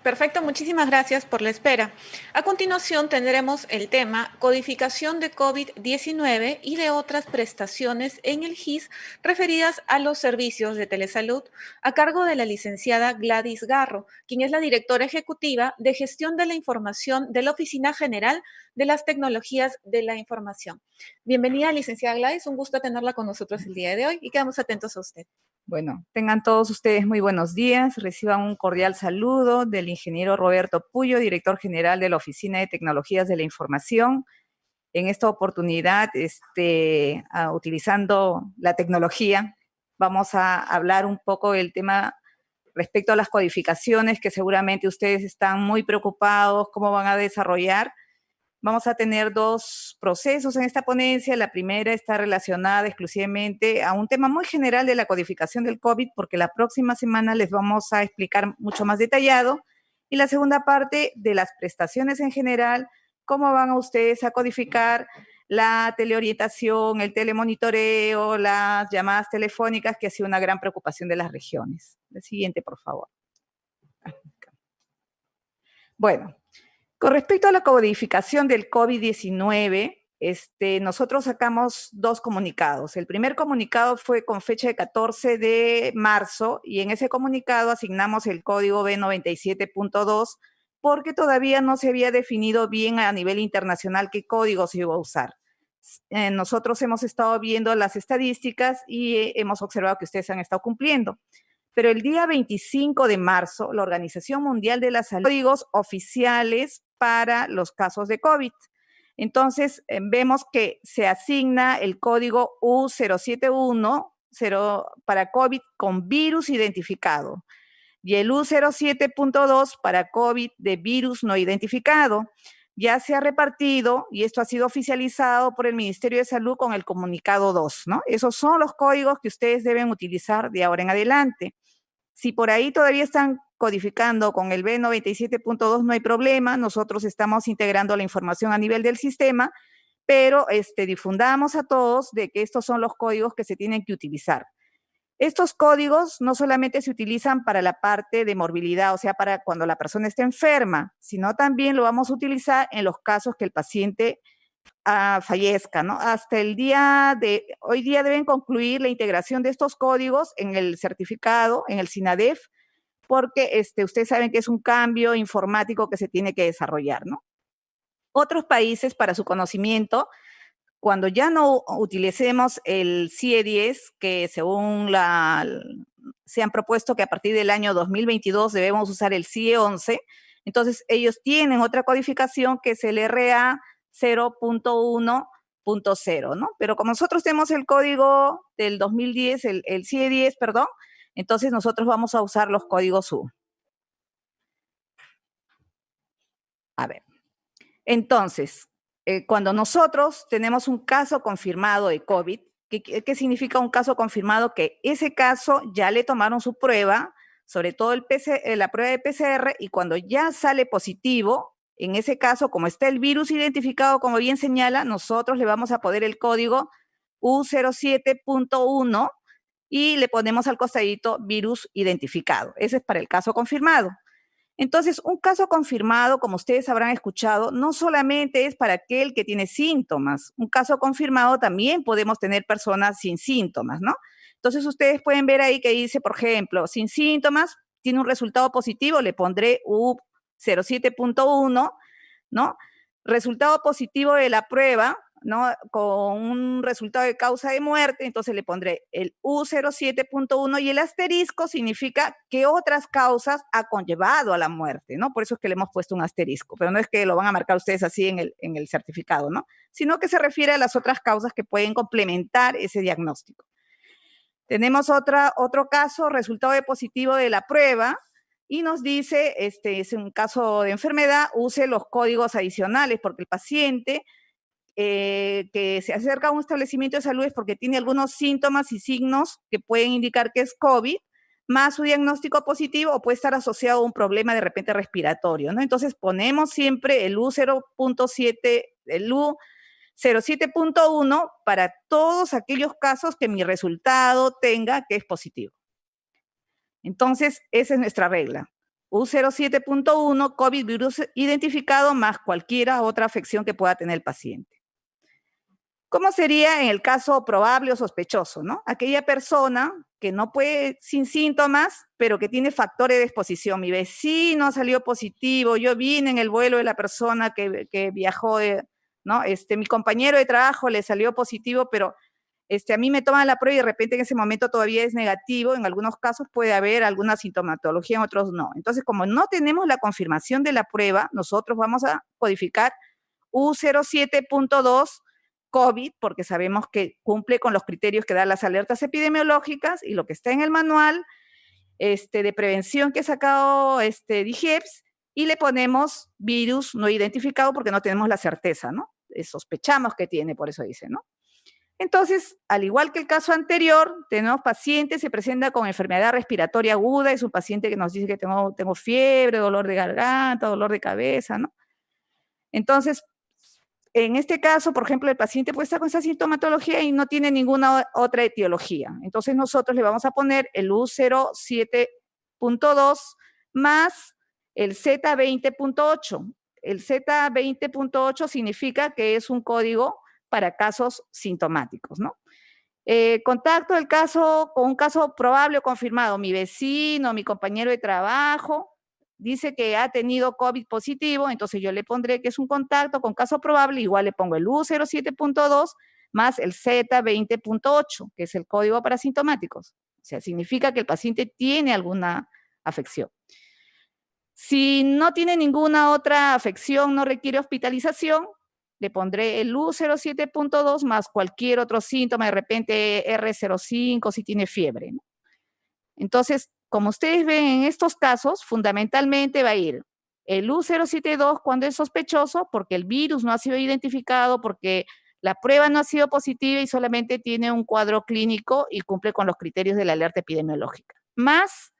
Perfecto, muchísimas gracias por la espera. A continuación tendremos el tema codificación de COVID-19 y de otras prestaciones en el GIS referidas a los servicios de telesalud, a cargo de la licenciada Gladys Garro, quien es la directora ejecutiva de gestión de la información de la Oficina General de las Tecnologías de la Información. Bienvenida, licenciada Gladys, un gusto tenerla con nosotros el día de hoy y quedamos atentos a usted. Bueno, tengan todos ustedes muy buenos días. Reciban un cordial saludo del ingeniero Roberto Puyo, director general de la Oficina de Tecnologías de la Información. En esta oportunidad, utilizando la tecnología, vamos a hablar un poco del tema respecto a las codificaciones, que seguramente ustedes están muy preocupados, cómo van a desarrollar. Vamos a tener dos procesos en esta ponencia. La primera está relacionada exclusivamente a un tema muy general de la codificación del COVID, porque la próxima semana les vamos a explicar mucho más detallado. Y la segunda parte de las prestaciones en general, cómo van a ustedes a codificar la teleorientación, el telemonitoreo, las llamadas telefónicas, que ha sido una gran preocupación de las regiones. El siguiente, por favor. Bueno, con respecto a la codificación del COVID-19, nosotros sacamos dos comunicados. El primer comunicado fue con fecha de 14 de marzo y en ese comunicado asignamos el código B97.2 porque todavía no se había definido bien a nivel internacional qué código se iba a usar. Nosotros hemos estado viendo las estadísticas y hemos observado que ustedes han estado cumpliendo. Pero el día 25 de marzo, la Organización Mundial de la Salud, códigos oficiales para los casos de COVID. Entonces, vemos que se asigna el código U071 para COVID con virus identificado y el U07.2 para COVID de virus no identificado. Ya se ha repartido y esto ha sido oficializado por el Ministerio de Salud con el comunicado 2, ¿no? Esos son los códigos que ustedes deben utilizar de ahora en adelante. Si por ahí todavía están codificando con el B97.2, no hay problema. Nosotros estamos integrando la información a nivel del sistema, pero difundamos a todos de que estos son los códigos que se tienen que utilizar. Estos códigos no solamente se utilizan para la parte de morbilidad, o sea, para cuando la persona está enferma, sino también lo vamos a utilizar en los casos que el paciente fallezca, ¿no? Hasta el día de hoy día deben concluir la integración de estos códigos en el certificado, en el SINADEF, porque ustedes saben que es un cambio informático que se tiene que desarrollar, ¿no? Otros países, para su conocimiento, cuando ya no utilicemos el CIE-10, que según se han propuesto que a partir del año 2022 debemos usar el CIE-11, entonces ellos tienen otra codificación que es el RA 0.1.0, ¿no? Pero como nosotros tenemos el código del 2010, el CIE-10, perdón, entonces nosotros vamos a usar los códigos U. A ver, entonces, cuando nosotros tenemos un caso confirmado de COVID, ¿qué significa un caso confirmado? Que ese caso ya le tomaron su prueba, sobre todo la prueba de PCR, y cuando ya sale positivo, en ese caso, como está el virus identificado, como bien señala, nosotros le vamos a poner el código U07.1 y le ponemos al costadito virus identificado. Ese es para el caso confirmado. Entonces, un caso confirmado, como ustedes habrán escuchado, no solamente es para aquel que tiene síntomas. Un caso confirmado también podemos tener personas sin síntomas, ¿no? Entonces, ustedes pueden ver ahí que dice, por ejemplo, sin síntomas, tiene un resultado positivo, le pondré U07.1, ¿no? Resultado positivo de la prueba, ¿no? Con un resultado de causa de muerte, entonces le pondré el U07.1 y el asterisco significa que otras causas ha conllevado a la muerte, ¿no? Por eso es que le hemos puesto un asterisco, pero no es que lo van a marcar ustedes así en el certificado, ¿no? Sino que se refiere a las otras causas que pueden complementar ese diagnóstico. Tenemos otro caso, resultado de positivo de la prueba, y nos dice, es un caso de enfermedad, use los códigos adicionales, porque el paciente que se acerca a un establecimiento de salud es porque tiene algunos síntomas y signos que pueden indicar que es COVID, más su diagnóstico positivo o puede estar asociado a un problema de repente respiratorio, ¿no? Entonces ponemos siempre el U0.7, el U07.1 para todos aquellos casos que mi resultado tenga que es positivo. Entonces, esa es nuestra regla. U07.1, COVID virus identificado más cualquier otra afección que pueda tener el paciente. ¿Cómo sería en el caso probable o sospechoso, no? Aquella persona que no puede, sin síntomas, pero que tiene factores de exposición. Mi vecino ha salido positivo, yo vine en el vuelo de la persona que viajó, ¿no? Mi compañero de trabajo le salió positivo, pero a mí me toman la prueba y de repente en ese momento todavía es negativo. En algunos casos puede haber alguna sintomatología, en otros no. Entonces, como no tenemos la confirmación de la prueba, nosotros vamos a codificar U07.2 COVID, porque sabemos que cumple con los criterios que dan las alertas epidemiológicas y lo que está en el manual de prevención que ha sacado DIGEPS, y le ponemos virus no identificado porque no tenemos la certeza, ¿no? Sospechamos que tiene, por eso dice, ¿no? Entonces, al igual que el caso anterior, tenemos pacientes, se presenta con enfermedad respiratoria aguda, es un paciente que nos dice que tengo fiebre, dolor de garganta, dolor de cabeza, ¿no? Entonces, en este caso, por ejemplo, el paciente puede estar con esa sintomatología y no tiene ninguna otra etiología. Entonces, nosotros le vamos a poner el U07.2 más el Z20.8. El Z20.8 significa que es un código para casos sintomáticos, ¿no? Contacto del caso con un caso probable o confirmado. Mi vecino, mi compañero de trabajo, dice que ha tenido COVID positivo, entonces yo le pondré que es un contacto con caso probable, igual le pongo el U07.2 más el Z20.8, que es el código para asintomáticos. O sea, significa que el paciente tiene alguna afección. Si no tiene ninguna otra afección, no requiere hospitalización, le pondré el U07.2 más cualquier otro síntoma, de repente R05 si tiene fiebre, ¿no? Entonces, como ustedes ven en estos casos, fundamentalmente va a ir el U072 cuando es sospechoso, porque el virus no ha sido identificado, porque la prueba no ha sido positiva y solamente tiene un cuadro clínico y cumple con los criterios de la alerta epidemiológica. Más,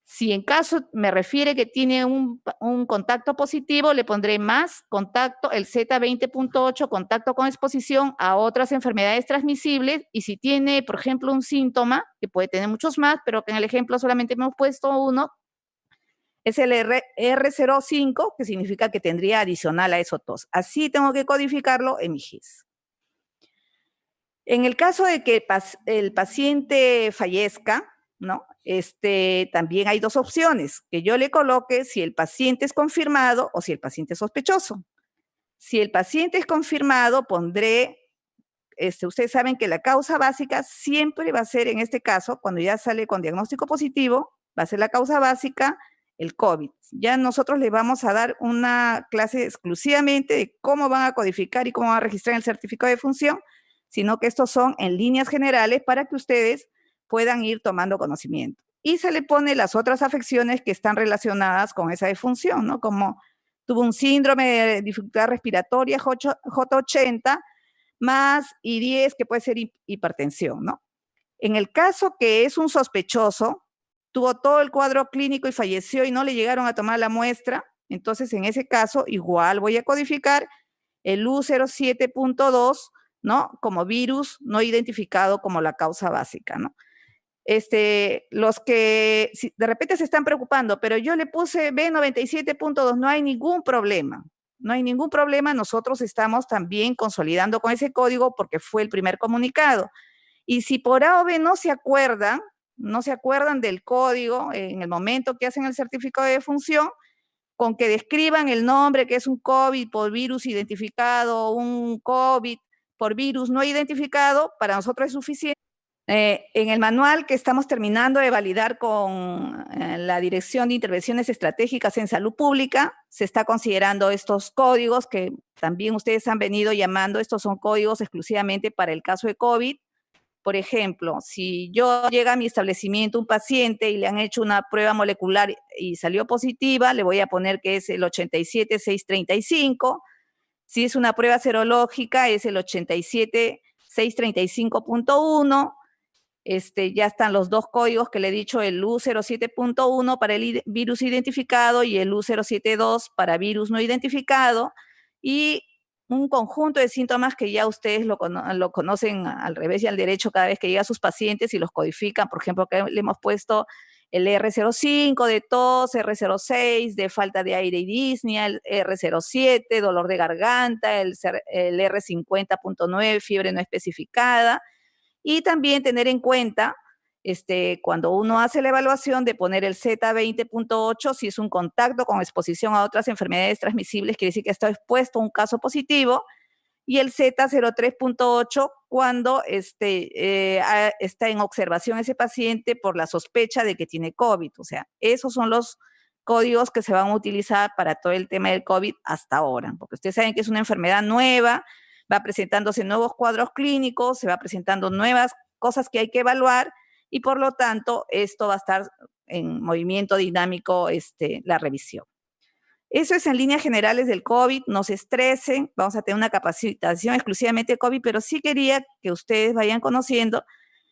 si en caso me refiere que tiene un contacto positivo, le pondré más contacto, el Z20.8, contacto con exposición a otras enfermedades transmisibles, y si tiene, por ejemplo, un síntoma, que puede tener muchos más, pero que en el ejemplo solamente hemos puesto uno, es el R05, que significa que tendría adicional a esos dos. Así tengo que codificarlo en mi GIS. En el caso de que el paciente fallezca, ¿no? También hay dos opciones, que yo le coloque si el paciente es confirmado o si el paciente es sospechoso. Si el paciente es confirmado, pondré, ustedes saben que la causa básica siempre va a ser, en este caso, cuando ya sale con diagnóstico positivo, va a ser la causa básica el COVID. Ya nosotros les vamos a dar una clase exclusivamente de cómo van a codificar y cómo van a registrar el certificado de función, sino que estos son en líneas generales para que ustedes puedan ir tomando conocimiento. Y se le pone las otras afecciones que están relacionadas con esa defunción, ¿no? Como tuvo un síndrome de dificultad respiratoria, J80, más I10, que puede ser hipertensión, ¿no? En el caso que es un sospechoso, tuvo todo el cuadro clínico y falleció y no le llegaron a tomar la muestra, entonces en ese caso igual voy a codificar el U07.2, ¿no? Como virus no identificado como la causa básica, ¿no? Los que de repente se están preocupando, pero yo le puse B97.2, no hay ningún problema. No hay ningún problema, nosotros estamos también consolidando con ese código porque fue el primer comunicado. Y si por A o B no se acuerdan del código en el momento que hacen el certificado de defunción, con que describan el nombre, que es un COVID por virus identificado, un COVID por virus no identificado, para nosotros es suficiente. En el manual que estamos terminando de validar con la Dirección de Intervenciones Estratégicas en Salud Pública, se está considerando estos códigos que también ustedes han venido llamando. Estos son códigos exclusivamente para el caso de COVID. Por ejemplo, si yo llega a mi establecimiento un paciente y le han hecho una prueba molecular y salió positiva, le voy a poner que es el 87635. Si es una prueba serológica, es el 87635.1. Ya están los dos códigos que le he dicho, el U07.1 para el virus identificado y el U072 para virus no identificado, y un conjunto de síntomas que ya ustedes lo conocen al revés y al derecho cada vez que llega a sus pacientes y los codifican. Por ejemplo, que le hemos puesto el R05 de tos, R06 de falta de aire y disnea, el R07 dolor de garganta, el R50.9 fiebre no especificada, y también tener en cuenta cuando uno hace la evaluación de poner el Z20.8, si es un contacto con exposición a otras enfermedades transmisibles, quiere decir que está expuesto a un caso positivo, y el Z03.8 cuando está en observación ese paciente por la sospecha de que tiene COVID. O sea, esos son los códigos que se van a utilizar para todo el tema del COVID hasta ahora, porque ustedes saben que es una enfermedad nueva, va presentándose nuevos cuadros clínicos, se va presentando nuevas cosas que hay que evaluar, y por lo tanto esto va a estar en movimiento dinámico la revisión. Eso es en líneas generales del COVID, no se estresen, vamos a tener una capacitación exclusivamente de COVID, pero sí quería que ustedes vayan conociendo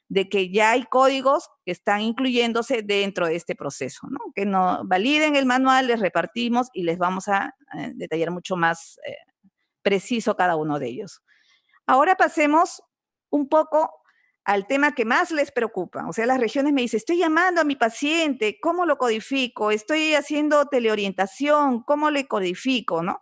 de que ya hay códigos que están incluyéndose dentro de este proceso, ¿no? Que no validen el manual, les repartimos y les vamos a detallar mucho más preciso cada uno de ellos. Ahora pasemos un poco al tema que más les preocupa. O sea, las regiones me dicen, estoy llamando a mi paciente, ¿cómo lo codifico? Estoy haciendo teleorientación, ¿cómo le codifico? ¿No?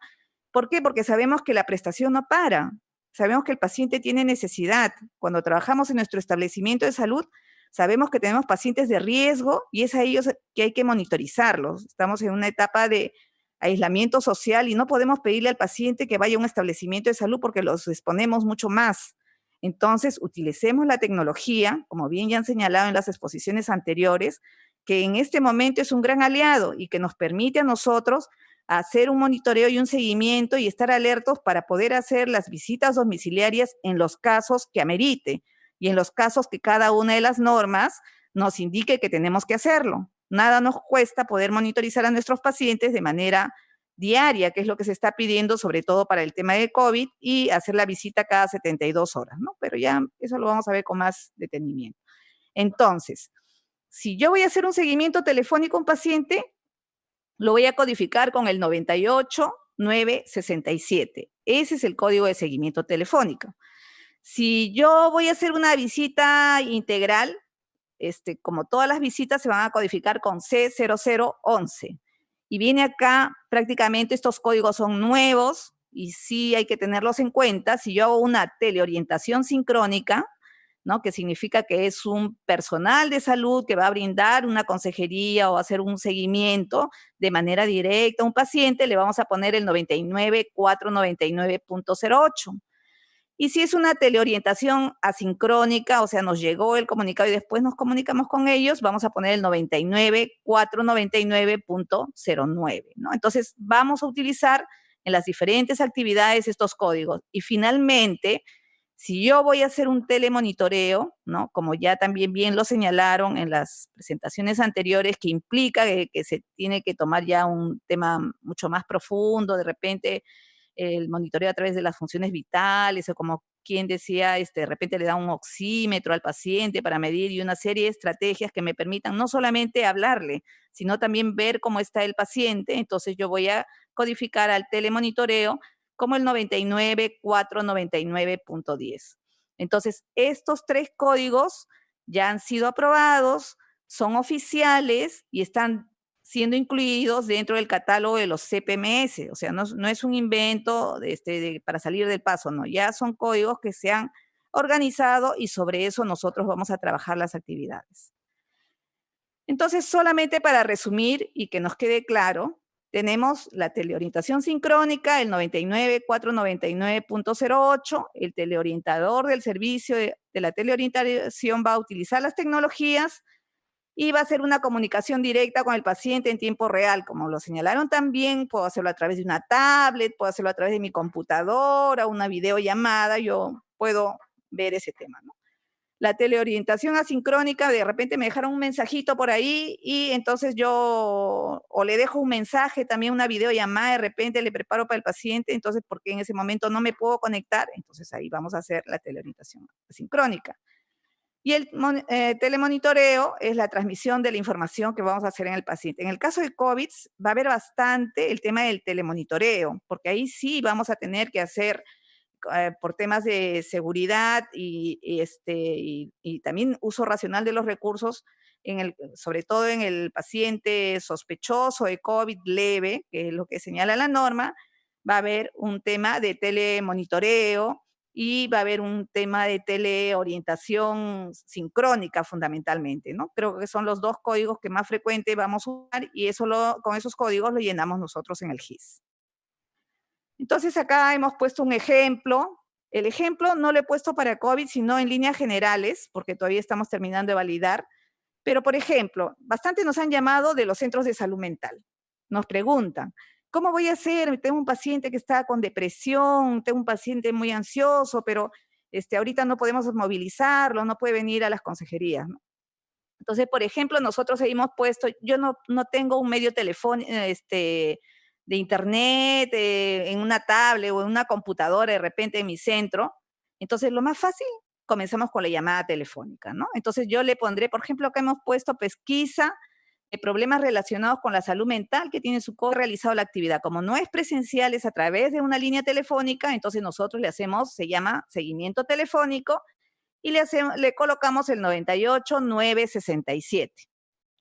¿Por qué? Porque sabemos que la prestación no para. Sabemos que el paciente tiene necesidad. Cuando trabajamos en nuestro establecimiento de salud, sabemos que tenemos pacientes de riesgo y es a ellos que hay que monitorizarlos. Estamos en una etapa de aislamiento social y no podemos pedirle al paciente que vaya a un establecimiento de salud porque los exponemos mucho más. Entonces, utilicemos la tecnología, como bien ya han señalado en las exposiciones anteriores, que en este momento es un gran aliado y que nos permite a nosotros hacer un monitoreo y un seguimiento y estar alertos para poder hacer las visitas domiciliarias en los casos que amerite y en los casos que cada una de las normas nos indique que tenemos que hacerlo. Nada nos cuesta poder monitorizar a nuestros pacientes de manera diaria, que es lo que se está pidiendo, sobre todo para el tema de COVID, y hacer la visita cada 72 horas, ¿no? Pero ya eso lo vamos a ver con más detenimiento. Entonces, si yo voy a hacer un seguimiento telefónico a un paciente, lo voy a codificar con el 98967. Ese es el código de seguimiento telefónico. Si yo voy a hacer una visita integral, como todas las visitas se van a codificar con C0011. Y viene acá, prácticamente estos códigos son nuevos y sí hay que tenerlos en cuenta. Si yo hago una teleorientación sincrónica, ¿no? Que significa que es un personal de salud que va a brindar una consejería o hacer un seguimiento de manera directa a un paciente, le vamos a poner el 99499.08. Y si es una teleorientación asincrónica, o sea, nos llegó el comunicado y después nos comunicamos con ellos, vamos a poner el 99499.09, ¿no? Entonces, vamos a utilizar en las diferentes actividades estos códigos. Y finalmente, si yo voy a hacer un telemonitoreo, ¿no? Como ya también bien lo señalaron en las presentaciones anteriores, que implica que se tiene que tomar ya un tema mucho más profundo, de repente el monitoreo a través de las funciones vitales, o como quien decía, de repente le da un oxímetro al paciente para medir y una serie de estrategias que me permitan no solamente hablarle, sino también ver cómo está el paciente. Entonces yo voy a codificar al telemonitoreo como el 99499.10. Entonces, estos 3 códigos ya han sido aprobados, son oficiales y están siendo incluidos dentro del catálogo de los CPMS. O sea, no es un invento para salir del paso, no. Ya son códigos que se han organizado y sobre eso nosotros vamos a trabajar las actividades. Entonces, solamente para resumir y que nos quede claro, tenemos la teleorientación sincrónica, el 99499.08, el teleorientador del servicio de la teleorientación va a utilizar las tecnologías y va a hacer una comunicación directa con el paciente en tiempo real, como lo señalaron también, puedo hacerlo a través de una tablet, puedo hacerlo a través de mi computadora, una videollamada, yo puedo ver ese tema, ¿no? La teleorientación asincrónica, de repente me dejaron un mensajito por ahí y entonces yo o le dejo un mensaje, también una videollamada, de repente le preparo para el paciente, entonces porque en ese momento no me puedo conectar, entonces ahí vamos a hacer la teleorientación asincrónica. Y el telemonitoreo es la transmisión de la información que vamos a hacer en el paciente. En el caso de COVID va a haber bastante el tema del telemonitoreo, porque ahí sí vamos a tener que hacer por temas de seguridad y también uso racional de los recursos, sobre todo en el paciente sospechoso de COVID leve, que es lo que señala la norma, va a haber un tema de telemonitoreo y va a haber un tema de teleorientación sincrónica fundamentalmente, ¿no? Creo que son los dos códigos que más frecuente vamos a usar y con esos códigos lo llenamos nosotros en el GIS. Entonces acá hemos puesto un ejemplo. El ejemplo no lo he puesto para COVID, sino en líneas generales, porque todavía estamos terminando de validar. Pero, por ejemplo, bastante nos han llamado de los centros de salud mental. Nos preguntan, ¿cómo voy a hacer? Tengo un paciente que está con depresión, tengo un paciente muy ansioso, pero ahorita no podemos movilizarlo, no puede venir a las consejerías, ¿no? Entonces, por ejemplo, nosotros hemos puesto, yo no tengo un medio telefónico, de internet, en una tablet o en una computadora de repente en mi centro. Entonces, lo más fácil, comenzamos con la llamada telefónica, ¿no? Entonces, yo le pondré, por ejemplo, acá hemos puesto pesquisa de problemas relacionados con la salud mental que tiene su realizado la actividad. Como no es presencial, es a través de una línea telefónica, entonces nosotros le hacemos, se llama seguimiento telefónico, y le colocamos el 98-967,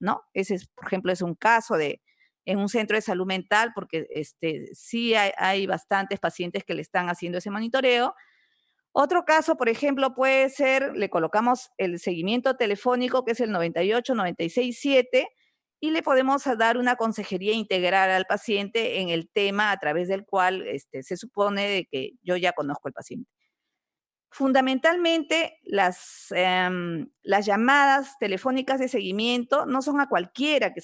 ¿no? Ese, por ejemplo, es un caso en un centro de salud mental, porque sí hay bastantes pacientes que le están haciendo ese monitoreo. Otro caso, por ejemplo, puede ser, le colocamos el seguimiento telefónico, que es el 98-967, y le podemos dar una consejería integral al paciente en el tema a través del cual se supone de que yo ya conozco al paciente. Fundamentalmente, las llamadas telefónicas de seguimiento no son a cualquiera que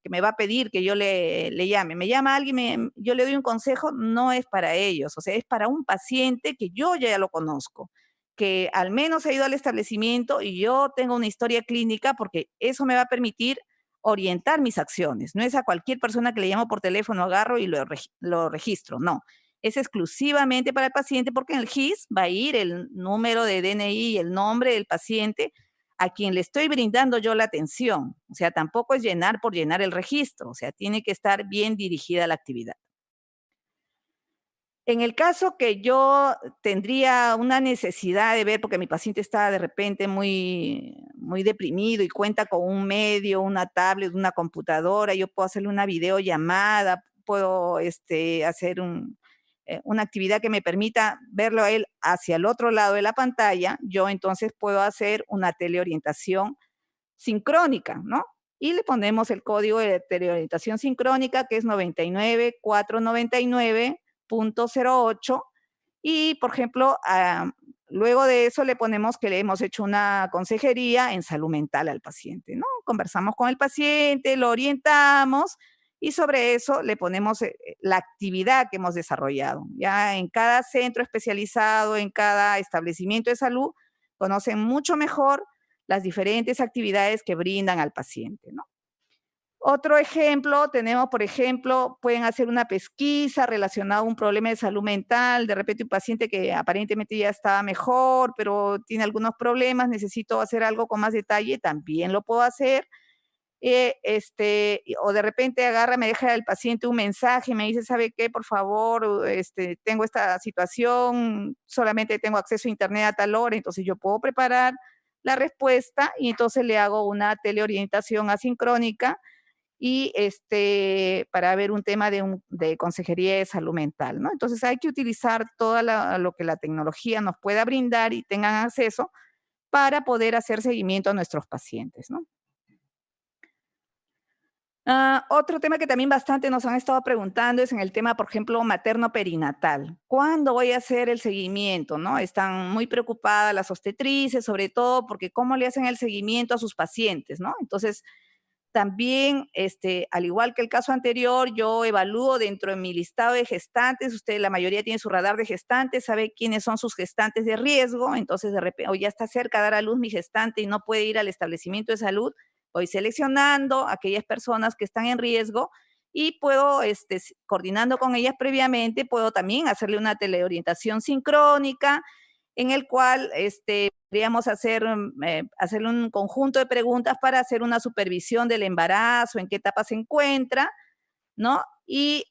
me va a pedir que yo le llame. Me llama alguien, yo le doy un consejo, no es para ellos. O sea, es para un paciente que yo ya lo conozco, que al menos ha ido al establecimiento y yo tengo una historia clínica, porque eso me va a permitir orientar mis acciones. No es a cualquier persona que le llamo por teléfono, agarro y lo registro, no. Es exclusivamente para el paciente, porque en el GIS va a ir el número de DNI y el nombre del paciente a quien le estoy brindando yo la atención. O sea, tampoco es llenar por llenar el registro, o sea, tiene que estar bien dirigida la actividad. En el caso que yo tendría una necesidad de ver, porque mi paciente está de repente muy, muy deprimido y cuenta con un medio, una tablet, una computadora, yo puedo hacerle una videollamada, puedo hacer una actividad que me permita verlo a él hacia el otro lado de la pantalla, yo entonces puedo hacer una teleorientación sincrónica, ¿no? Y le ponemos el código de teleorientación sincrónica, que es 99499.08, y, por ejemplo, luego de eso le ponemos que le hemos hecho una consejería en salud mental al paciente, ¿no? Conversamos con el paciente, lo orientamos, y sobre eso le ponemos la actividad que hemos desarrollado. Ya en cada centro especializado, en cada establecimiento de salud, conocen mucho mejor las diferentes actividades que brindan al paciente, ¿no? Otro ejemplo, tenemos, por ejemplo, pueden hacer una pesquisa relacionada a un problema de salud mental, de repente un paciente que aparentemente ya está mejor, pero tiene algunos problemas, necesito hacer algo con más detalle, también lo puedo hacer. O de repente agarra, me deja el paciente un mensaje y me dice, ¿sabe qué? Por favor, tengo esta situación, solamente tengo acceso a internet a tal hora, entonces yo puedo preparar la respuesta y entonces le hago una teleorientación asincrónica y para ver un tema de consejería de salud mental, ¿no? Entonces hay que utilizar todo lo que la tecnología nos pueda brindar y tengan acceso para poder hacer seguimiento a nuestros pacientes, ¿no? Otro tema que también bastante nos han estado preguntando es en el tema, por ejemplo, materno-perinatal. ¿Cuándo voy a hacer el seguimiento, no? Están muy preocupadas las obstetrices, sobre todo porque cómo le hacen el seguimiento a sus pacientes, ¿no? Entonces, también, al igual que el caso anterior, yo evalúo dentro de mi listado de gestantes, la mayoría tiene su radar de gestantes, sabe quiénes son sus gestantes de riesgo, entonces de repente, o ya está cerca de dar a luz mi gestante y no puede ir al establecimiento de salud, voy seleccionando a aquellas personas que están en riesgo y puedo, coordinando con ellas previamente, puedo también hacerle una teleorientación sincrónica en el cual podríamos hacerle un conjunto de preguntas para hacer una supervisión del embarazo, en qué etapa se encuentra, ¿no? y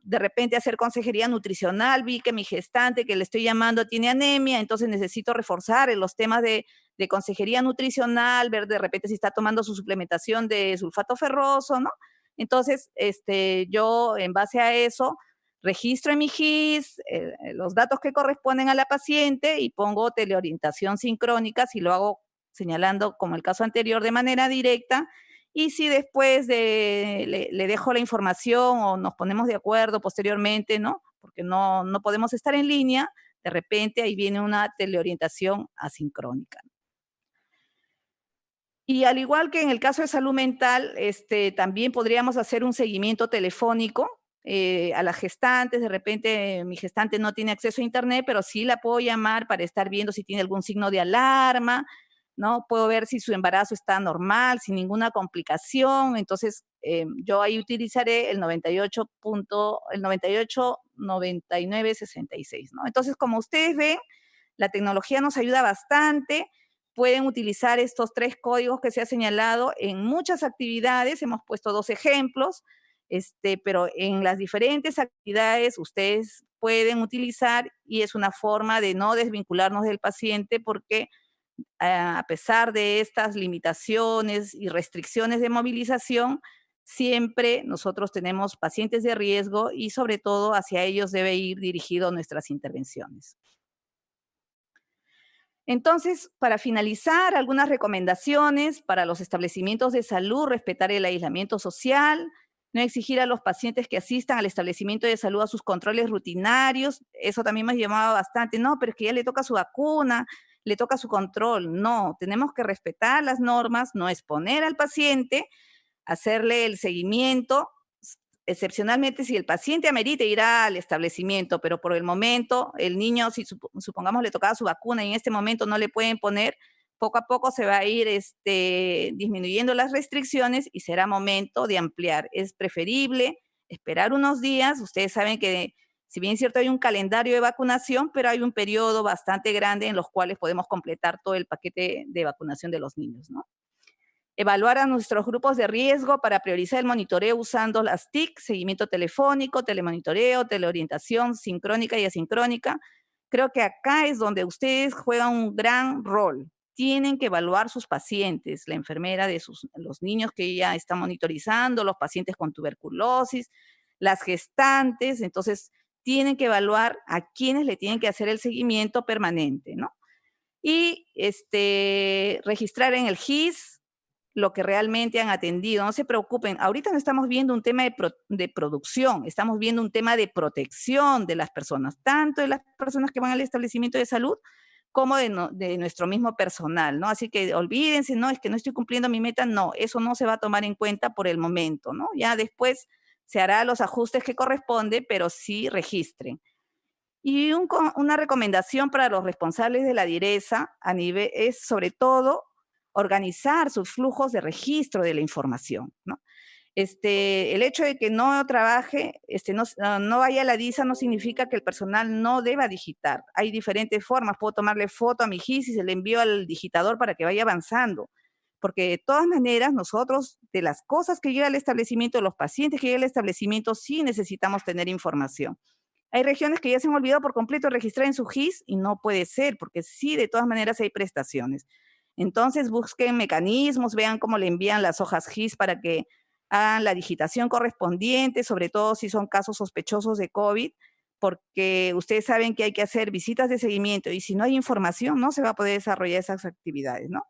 de repente hacer consejería nutricional. Vi que mi gestante que le estoy llamando tiene anemia, entonces necesito reforzar en los temas de consejería nutricional, ver de repente si está tomando su suplementación de sulfato ferroso, ¿no? Entonces, yo en base a eso registro en mi GIS los datos que corresponden a la paciente y pongo teleorientación sincrónica, si lo hago señalando como el caso anterior de manera directa, y si después le dejo la información o nos ponemos de acuerdo posteriormente, ¿no? Porque no podemos estar en línea, de repente ahí viene una teleorientación asincrónica. Y al igual que en el caso de salud mental, también podríamos hacer un seguimiento telefónico a las gestantes. De repente mi gestante no tiene acceso a internet, pero sí la puedo llamar para estar viendo si tiene algún signo de alarma, ¿no? Puedo ver si su embarazo está normal, sin ninguna complicación. Entonces, yo ahí utilizaré el 98 99 66, ¿no? Entonces, como ustedes ven, la tecnología nos ayuda bastante. Pueden utilizar estos 3 códigos que se ha señalado en muchas actividades. Hemos puesto 2 ejemplos, pero en las diferentes actividades ustedes pueden utilizar y es una forma de no desvincularnos del paciente porque a pesar de estas limitaciones y restricciones de movilización, siempre nosotros tenemos pacientes de riesgo y sobre todo hacia ellos debe ir dirigido nuestras intervenciones. Entonces, para finalizar, algunas recomendaciones para los establecimientos de salud: respetar el aislamiento social, no exigir a los pacientes que asistan al establecimiento de salud a sus controles rutinarios. Eso también me ha llamado bastante. No, pero es que ya le toca su vacuna, le toca su control. No, tenemos que respetar las normas, no exponer al paciente, hacerle el seguimiento. Excepcionalmente, si el paciente amerita, irá al establecimiento, pero por el momento, el niño, si supongamos le tocaba su vacuna y en este momento no le pueden poner, poco a poco se va a ir disminuyendo las restricciones y será momento de ampliar. Es preferible esperar unos días. Ustedes saben que, si bien es cierto, hay un calendario de vacunación, pero hay un periodo bastante grande en los cuales podemos completar todo el paquete de vacunación de los niños, ¿no? Evaluar a nuestros grupos de riesgo para priorizar el monitoreo usando las TIC, seguimiento telefónico, telemonitoreo, teleorientación sincrónica y asincrónica. Creo que acá es donde ustedes juegan un gran rol. Tienen que evaluar sus pacientes, la enfermera de los niños que ya están monitorizando, los pacientes con tuberculosis, las gestantes. Entonces, tienen que evaluar a quienes le tienen que hacer el seguimiento permanente, ¿no? Y registrar en el GIS lo que realmente han atendido. No se preocupen, ahorita no estamos viendo un tema de producción, estamos viendo un tema de protección de las personas, tanto de las personas que van al establecimiento de salud como de nuestro mismo personal, ¿no? Así que olvídense, no, es que no estoy cumpliendo mi meta, no, eso no se va a tomar en cuenta por el momento, ¿no? Ya después se hará los ajustes que corresponde, pero sí registren. Y una recomendación para los responsables de la DIRESA es sobre todo organizar sus flujos de registro de la información, ¿no? El hecho de que no trabaje, no vaya a la DISA no significa que el personal no deba digitar. Hay diferentes formas. Puedo tomarle foto a mi GIS y se le envío al digitador para que vaya avanzando. Porque de todas maneras, nosotros, de las cosas que llega al establecimiento, de los pacientes que llegan al establecimiento, sí necesitamos tener información. Hay regiones que ya se han olvidado por completo registrar en su GIS y no puede ser, porque sí, de todas maneras hay prestaciones. Entonces busquen mecanismos, vean cómo le envían las hojas GIS para que hagan la digitación correspondiente, sobre todo si son casos sospechosos de COVID, porque ustedes saben que hay que hacer visitas de seguimiento y si no hay información no se va a poder desarrollar esas actividades, ¿no?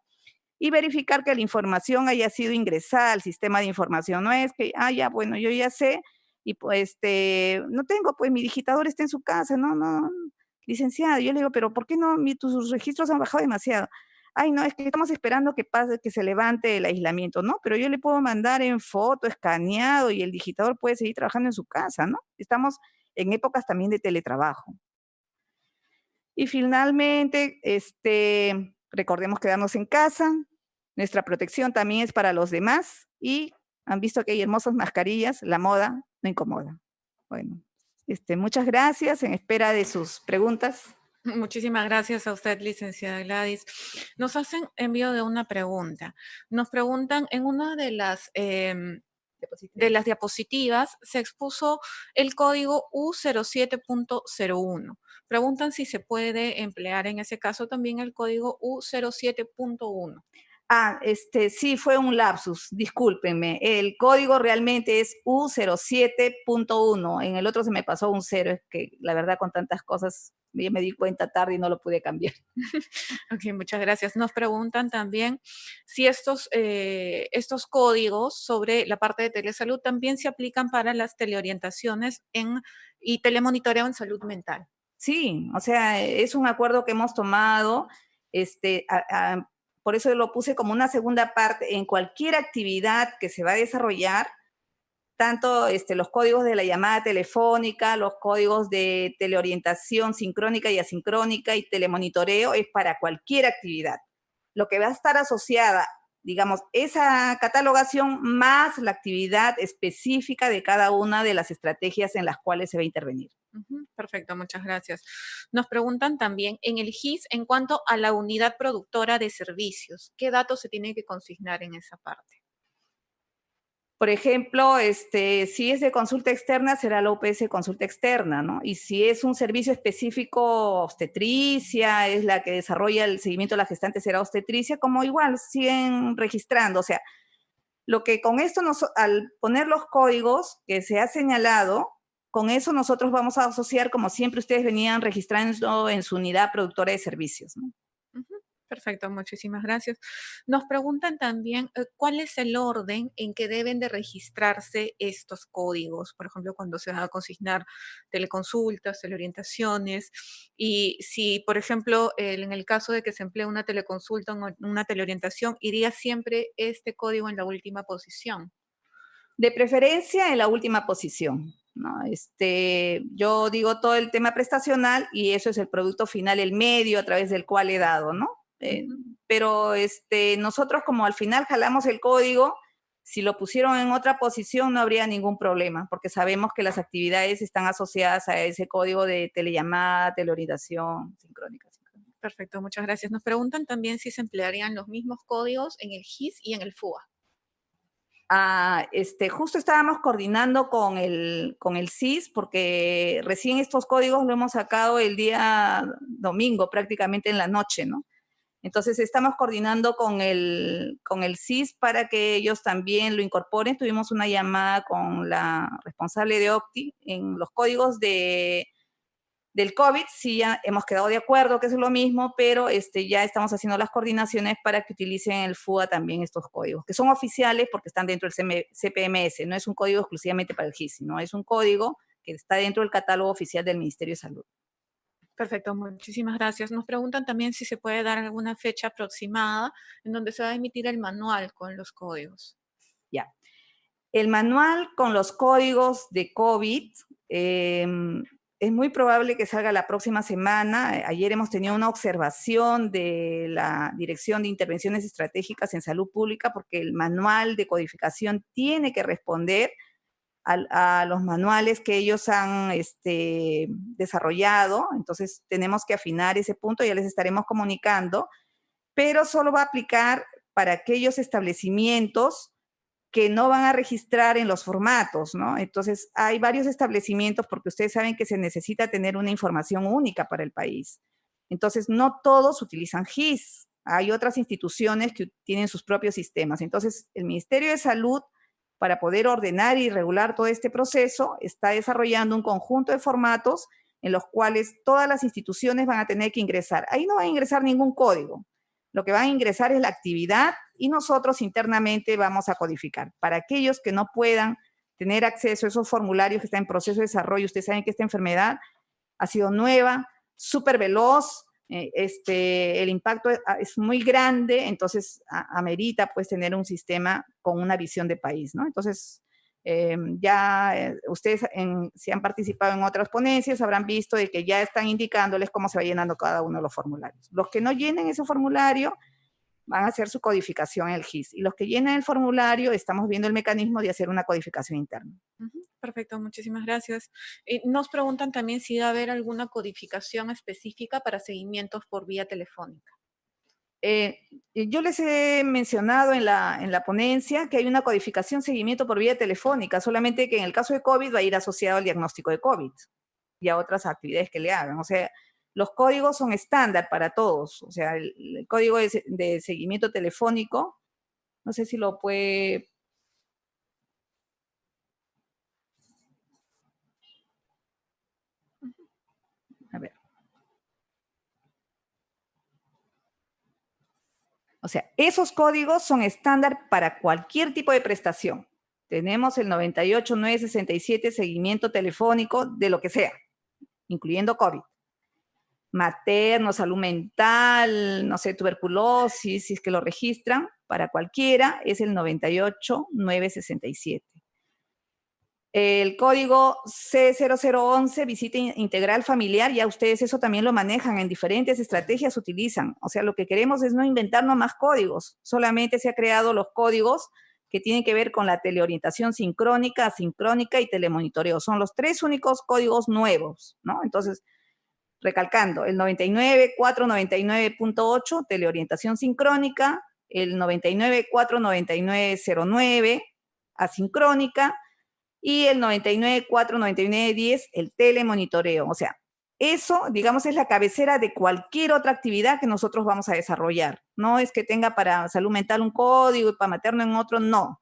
Y verificar que la información haya sido ingresada al sistema de información. No es que, ya, bueno, yo ya sé y pues no tengo, pues mi digitador está en su casa. No, no, licenciada. Yo le digo, pero ¿por qué no? Tus registros han bajado demasiado. Ay, no, es que estamos esperando que pase, que se levante el aislamiento, ¿no? Pero yo le puedo mandar en foto, escaneado, y el digitador puede seguir trabajando en su casa, ¿no? Estamos en épocas también de teletrabajo. Y finalmente, recordemos quedarnos en casa. Nuestra protección también es para los demás y han visto que hay hermosas mascarillas, la moda no incomoda. Bueno, muchas gracias, en espera de sus preguntas. Muchísimas gracias a usted, licenciada Gladys. Nos hacen envío de una pregunta. Nos preguntan en una de las de las diapositivas se expuso el código U07.01. Preguntan si se puede emplear en ese caso también el código U07.1. Sí, fue un lapsus, discúlpenme. El código realmente es U07.1. En el otro se me pasó un cero, es que la verdad con tantas cosas ya me di cuenta tarde y no lo pude cambiar. Ok, muchas gracias. Nos preguntan también si estos códigos sobre la parte de telesalud también se aplican para las teleorientaciones y telemonitoreo en salud mental. Sí, o sea, es un acuerdo que hemos tomado, este, por eso lo puse como una segunda parte, en cualquier actividad que se va a desarrollar, tanto los códigos de la llamada telefónica, los códigos de teleorientación sincrónica y asincrónica y telemonitoreo, es para cualquier actividad. Lo que va a estar asociada, digamos, esa catalogación más la actividad específica de cada una de las estrategias en las cuales se va a intervenir. Perfecto, muchas gracias. Nos preguntan también en el GIS en cuanto a la unidad productora de servicios, ¿qué datos se tienen que consignar en esa parte? Por ejemplo, si es de consulta externa, será la UPS consulta externa, ¿no? Y si es un servicio específico, obstetricia, es la que desarrolla el seguimiento de la gestante, será obstetricia, como igual siguen registrando. O sea, lo que con esto, al poner los códigos que se ha señalado, con eso nosotros vamos a asociar como siempre ustedes venían registrando en su unidad productora de servicios, ¿no? Perfecto, muchísimas gracias. Nos preguntan también cuál es el orden en que deben de registrarse estos códigos, por ejemplo, cuando se va a consignar teleconsultas, teleorientaciones, y si, por ejemplo, en el caso de que se emplee una teleconsulta o una teleorientación, iría siempre este código en la última posición. De preferencia en la última posición, ¿no? Yo digo todo el tema prestacional y eso es el producto final, el medio a través del cual he dado, ¿no? Pero nosotros como al final jalamos el código, si lo pusieron en otra posición no habría ningún problema, porque sabemos que las actividades están asociadas a ese código de telellamada, teleorientación, sincrónica. Perfecto, muchas gracias. Nos preguntan también si se emplearían los mismos códigos en el GIS y en el FUA. Justo estábamos coordinando con el CIS porque recién estos códigos lo hemos sacado el día domingo, prácticamente en la noche, ¿no? Entonces estamos coordinando con el CIS para que ellos también lo incorporen. Tuvimos una llamada con la responsable de Opti en los códigos del COVID, sí, ya hemos quedado de acuerdo que es lo mismo, pero ya estamos haciendo las coordinaciones para que utilicen el FUA también estos códigos, que son oficiales porque están dentro del CPMS, no es un código exclusivamente para el GIS, sino es un código que está dentro del catálogo oficial del Ministerio de Salud. Perfecto, muchísimas gracias. Nos preguntan también si se puede dar alguna fecha aproximada en donde se va a emitir el manual con los códigos. Ya. El manual con los códigos de COVID es muy probable que salga la próxima semana. Ayer hemos tenido una observación de la Dirección de Intervenciones Estratégicas en Salud Pública porque el manual de codificación tiene que responder a los manuales que ellos han desarrollado. Entonces tenemos que afinar ese punto, ya les estaremos comunicando, pero solo va a aplicar para aquellos establecimientos que no van a registrar en los formatos, ¿no? Entonces, hay varios establecimientos porque ustedes saben que se necesita tener una información única para el país. Entonces, no todos utilizan GIS. Hay otras instituciones que tienen sus propios sistemas. Entonces, el Ministerio de Salud, para poder ordenar y regular todo este proceso, está desarrollando un conjunto de formatos en los cuales todas las instituciones van a tener que ingresar. Ahí no va a ingresar ningún código. Lo que van a ingresar es la actividad y nosotros internamente vamos a codificar. Para aquellos que no puedan tener acceso a esos formularios que están en proceso de desarrollo, ustedes saben que esta enfermedad ha sido nueva, súper veloz, el impacto es muy grande, entonces amerita pues tener un sistema con una visión de país, ¿no? Entonces, ustedes si han participado en otras ponencias habrán visto de que ya están indicándoles cómo se va llenando cada uno de los formularios. Los que no llenen ese formulario van a hacer su codificación en el GIS y los que llenen el formulario estamos viendo el mecanismo de hacer una codificación interna. Perfecto, muchísimas gracias. Nos preguntan también si va a haber alguna codificación específica para seguimientos por vía telefónica. Yo les he mencionado en la ponencia que hay una codificación seguimiento por vía telefónica, solamente que en el caso de COVID va a ir asociado al diagnóstico de COVID y a otras actividades que le hagan. O sea, los códigos son estándar para todos. O sea, el código de seguimiento telefónico, no sé si lo puede... A ver. O sea, esos códigos son estándar para cualquier tipo de prestación. Tenemos el 98967 seguimiento telefónico de lo que sea, incluyendo COVID. Materno, salud mental, no sé, tuberculosis, si es que lo registran, para cualquiera es el 98967. El código C0011, visita integral familiar, ya ustedes eso también lo manejan, en diferentes estrategias utilizan. O sea, lo que queremos es no inventarnos más códigos, solamente se han creado los códigos que tienen que ver con la teleorientación sincrónica, asincrónica y telemonitoreo. Son los 3 únicos códigos nuevos, ¿no? Entonces, recalcando, el 99.499.8, teleorientación sincrónica, el 99.499.09, asincrónica, y el 99.499.10, el telemonitoreo. O sea, eso, digamos, es la cabecera de cualquier otra actividad que nosotros vamos a desarrollar. No es que tenga para salud mental un código y para materno en otro, no.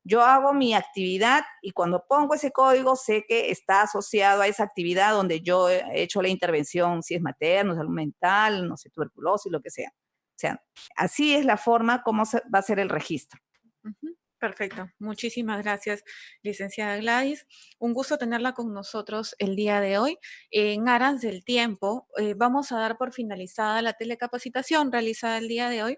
Yo hago mi actividad y cuando pongo ese código sé que está asociado a esa actividad donde yo he hecho la intervención, si es materno, salud mental, no sé, tuberculosis, lo que sea. O sea, así es la forma como va a ser el registro. Perfecto. Muchísimas gracias, licenciada Gladys. Un gusto tenerla con nosotros el día de hoy. En aras del tiempo, vamos a dar por finalizada la telecapacitación realizada el día de hoy.